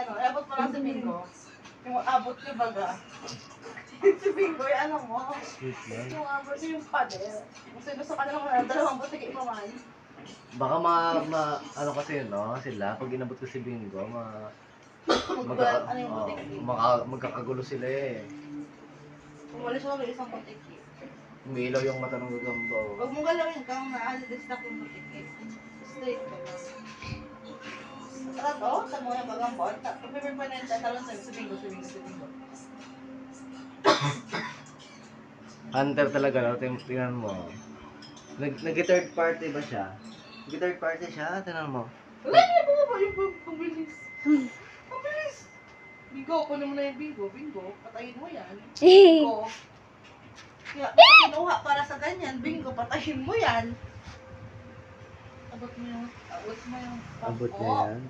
ano, abot pa lang si Bingo. Yung abot niya baga. Si Bingo, yung ano mo. Sweet lang. Yung abot niya yung pader. Kasi gusto ka nalang dalawang butik ipaman. Baka ano kasi yun, no? Sila, pag inabot ko si Bingo, Ano yung butik? magkakagulo sila eh. Umalis ako ng isang butik. Umiilaw yung mata ng gagamba. Huwag mong galawin kang na-distract yung butik. Straight ka lang. Tara to, sa mga bagang board. Pag-prepare pa na yung tatalon sa'yo. Si Bingo. Hunter talaga, no? Tingnan mo. Nag-third party ba siya? Nag-third party siya? Tingnan mo. Wala niya bumaba yung pagbilis. Ang bilis! Bingo, kunin mo na yung Bingo. Bingo, patayin mo yan. Bingo. Kaya, kinuha para sa ganyan. Bingo, patayin mo yan. Abot mo yung Abot pangko. niya yan.